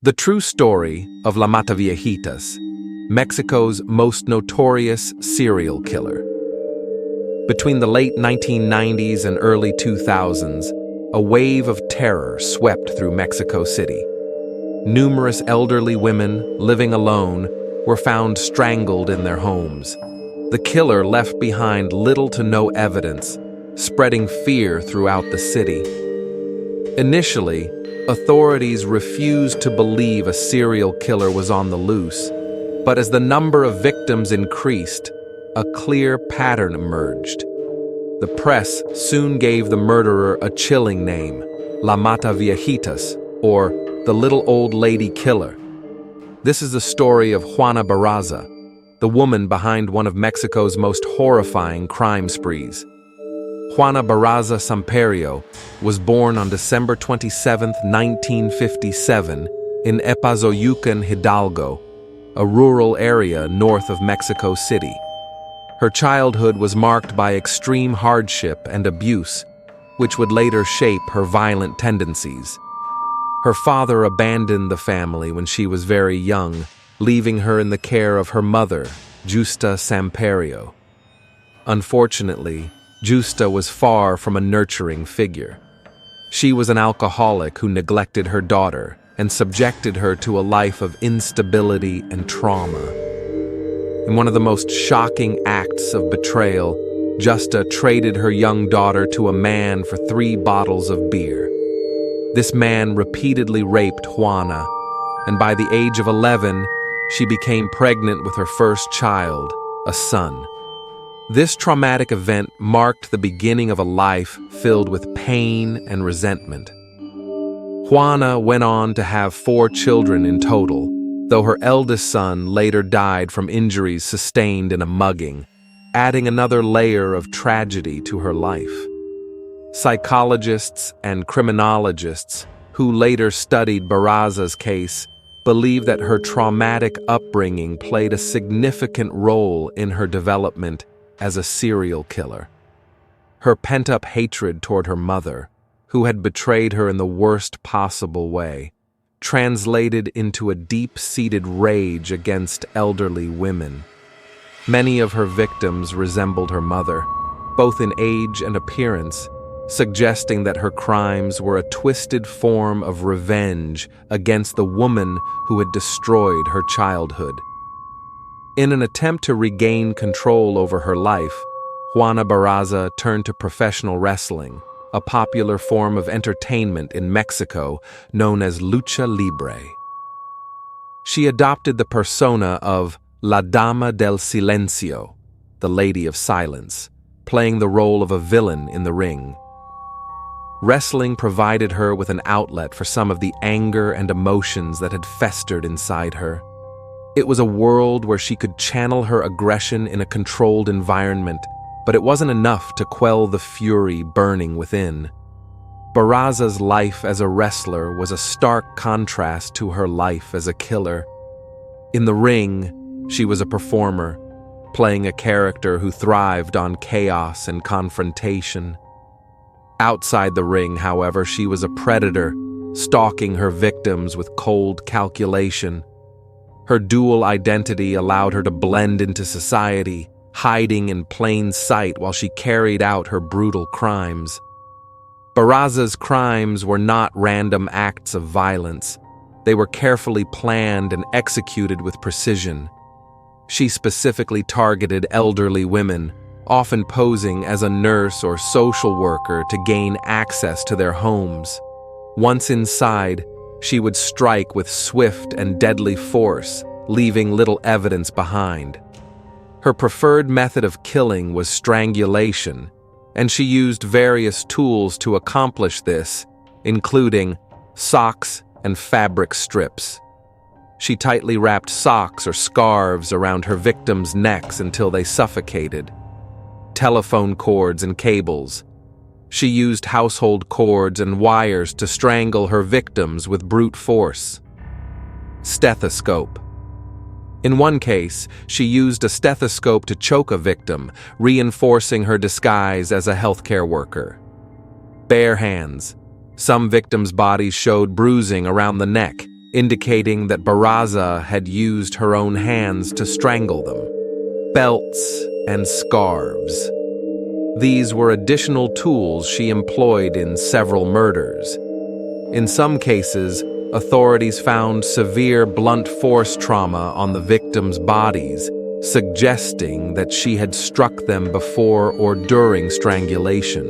The true story of La Mataviejitas, Mexico's most notorious serial killer. Between the late 1990s and early 2000s, a wave of terror swept through Mexico City. Numerous elderly women living alone were found strangled in their homes. The killer left behind little to no evidence, spreading fear throughout the city. Initially, authorities refused to believe a serial killer was on the loose, but as the number of victims increased, a clear pattern emerged. The press soon gave the murderer a chilling name, La Mataviejitas, or the Little Old Lady Killer. This is the story of Juana Barraza, the woman behind one of Mexico's most horrifying crime sprees. Juana Barraza Samperio was born on December 27, 1957, in Epazoyucan, Hidalgo, a rural area north of Mexico City. Her childhood was marked by extreme hardship and abuse, which would later shape her violent tendencies. Her father abandoned the family when she was very young, leaving her in the care of her mother, Justa Samperio. Unfortunately, Justa was far from a nurturing figure. She was an alcoholic who neglected her daughter and subjected her to a life of instability and trauma. In one of the most shocking acts of betrayal, Justa traded her young daughter to a man for 3 bottles of beer. This man repeatedly raped Juana, and by the age of 11, she became pregnant with her first child, a son. This traumatic event marked the beginning of a life filled with pain and resentment. Juana went on to have 4 children in total, though her eldest son later died from injuries sustained in a mugging, adding another layer of tragedy to her life. Psychologists and criminologists who later studied Barraza's case believe that her traumatic upbringing played a significant role in her development as a serial killer. Her pent-up hatred toward her mother, who had betrayed her in the worst possible way, translated into a deep-seated rage against elderly women. Many of her victims resembled her mother, both in age and appearance, suggesting that her crimes were a twisted form of revenge against the woman who had destroyed her childhood. In an attempt to regain control over her life, Juana Barraza turned to professional wrestling, a popular form of entertainment in Mexico known as lucha libre. She adopted the persona of La Dama del Silencio, the Lady of Silence, playing the role of a villain in the ring. Wrestling provided her with an outlet for some of the anger and emotions that had festered inside her. It was a world where she could channel her aggression in a controlled environment, but it wasn't enough to quell the fury burning within. Barraza's life as a wrestler was a stark contrast to her life as a killer. In the ring, she was a performer, playing a character who thrived on chaos and confrontation. Outside the ring, however, she was a predator, stalking her victims with cold calculation. Her dual identity allowed her to blend into society, hiding in plain sight while she carried out her brutal crimes. Barraza's crimes were not random acts of violence. They were carefully planned and executed with precision. She specifically targeted elderly women, often posing as a nurse or social worker to gain access to their homes. Once inside, she would strike with swift and deadly force, leaving little evidence behind. Her preferred method of killing was strangulation, and she used various tools to accomplish this, including socks and fabric strips. She tightly wrapped socks or scarves around her victims' necks until they suffocated. Telephone cords and cables. She used household cords and wires to strangle her victims with brute force. Stethoscope. In one case, she used a stethoscope to choke a victim, reinforcing her disguise as a healthcare worker. Bare hands. Some victims' bodies showed bruising around the neck, indicating that Barraza had used her own hands to strangle them. Belts and scarves. These were additional tools she employed in several murders. In some cases, authorities found severe blunt force trauma on the victims' bodies, suggesting that she had struck them before or during strangulation.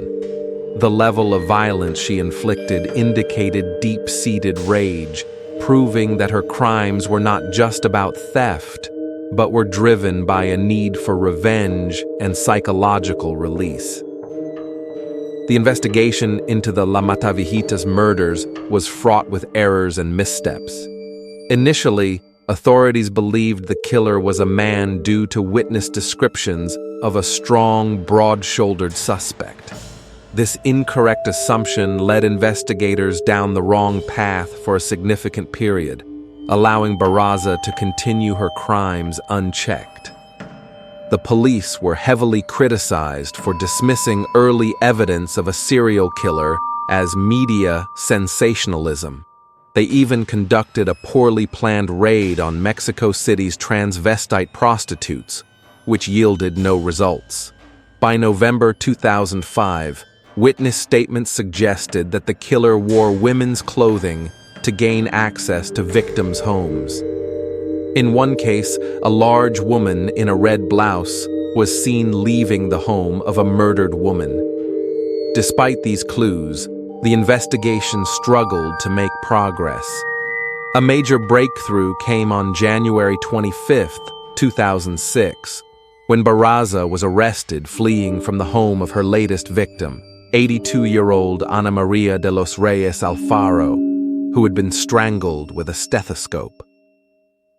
The level of violence she inflicted indicated deep-seated rage, proving that her crimes were not just about theft, but were driven by a need for revenge and psychological release. The investigation into the Mataviejitas murders was fraught with errors and missteps. Initially, authorities believed the killer was a man due to witness descriptions of a strong, broad-shouldered suspect. This incorrect assumption led investigators down the wrong path for a significant period, allowing Barraza to continue her crimes unchecked. The police were heavily criticized for dismissing early evidence of a serial killer as media sensationalism. They even conducted a poorly planned raid on Mexico City's transvestite prostitutes, which yielded no results. By November 2005, witness statements suggested that the killer wore women's clothing to gain access to victims' homes. In one case, a large woman in a red blouse was seen leaving the home of a murdered woman. Despite these clues, the investigation struggled to make progress. A major breakthrough came on January 25, 2006, when Barraza was arrested fleeing from the home of her latest victim, 82-year-old Ana Maria de los Reyes Alfaro, who had been strangled with a stethoscope.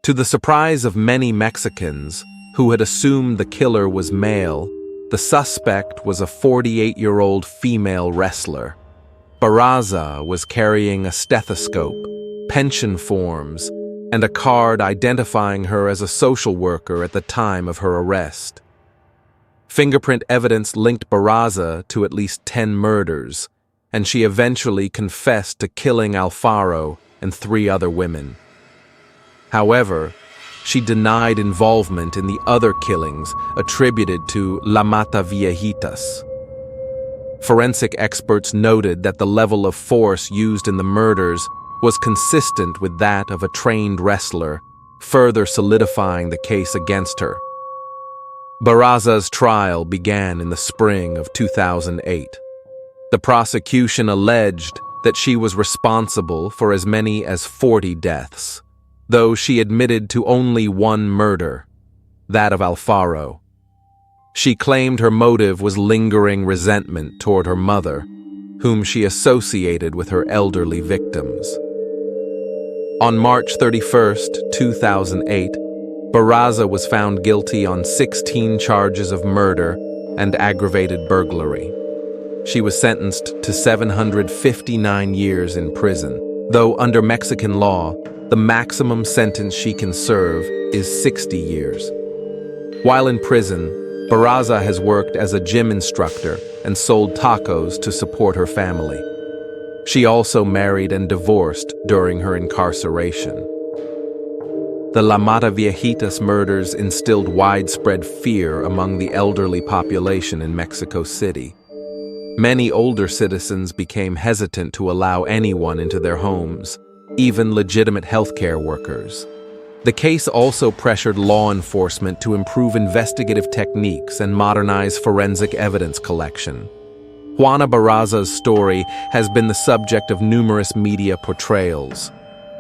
To the surprise of many Mexicans, who had assumed the killer was male, the suspect was a 48-year-old female wrestler. Barraza was carrying a stethoscope, pension forms, and a card identifying her as a social worker at the time of her arrest. Fingerprint evidence linked Barraza to at least 10 murders, and she eventually confessed to killing Alfaro and 3 other women. However, she denied involvement in the other killings attributed to La Mataviejitas. Forensic experts noted that the level of force used in the murders was consistent with that of a trained wrestler, further solidifying the case against her. Barraza's trial began in the spring of 2008. The prosecution alleged that she was responsible for as many as 40 deaths, though she admitted to only one murder, that of Alfaro. She claimed her motive was lingering resentment toward her mother, whom she associated with her elderly victims. On March 31, 2008, Barraza was found guilty on 16 charges of murder and aggravated burglary. She was sentenced to 759 years in prison, though under Mexican law, the maximum sentence she can serve is 60 years. While in prison, Barraza has worked as a gym instructor and sold tacos to support her family. She also married and divorced during her incarceration. The La Mataviejitas murders instilled widespread fear among the elderly population in Mexico City. Many older citizens became hesitant to allow anyone into their homes, even legitimate healthcare workers. The case also pressured law enforcement to improve investigative techniques and modernize forensic evidence collection. Juana Barraza's story has been the subject of numerous media portrayals.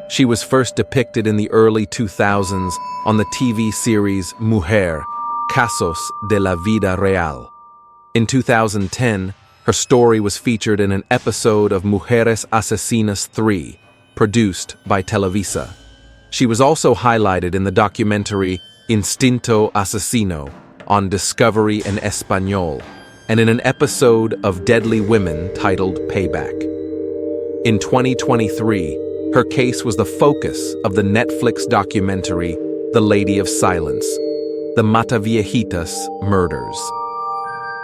She was first depicted in the early 2000s on the TV series Mujer, Casos de la Vida Real. In 2010, her story was featured in an episode of Mujeres Asesinas 3, produced by Televisa. She was also highlighted in the documentary Instinto Asesino on Discovery en Español, and in an episode of Deadly Women titled Payback. In 2023, her case was the focus of the Netflix documentary The Lady of Silence, The Mataviejitas Murders.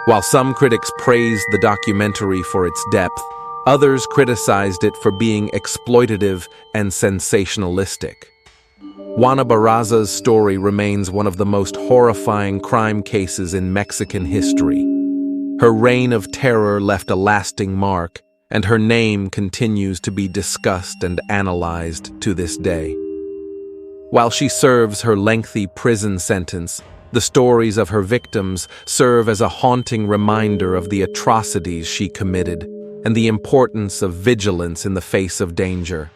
While some critics praised the documentary for its depth, Others criticized it for being exploitative and sensationalistic. Juana Barraza's story remains one of the most horrifying crime cases in Mexican history. Her reign of terror left a lasting mark, and her name continues to be discussed and analyzed to this day. While she serves her lengthy prison sentence, the stories of her victims serve as a haunting reminder of the atrocities she committed and the importance of vigilance in the face of danger.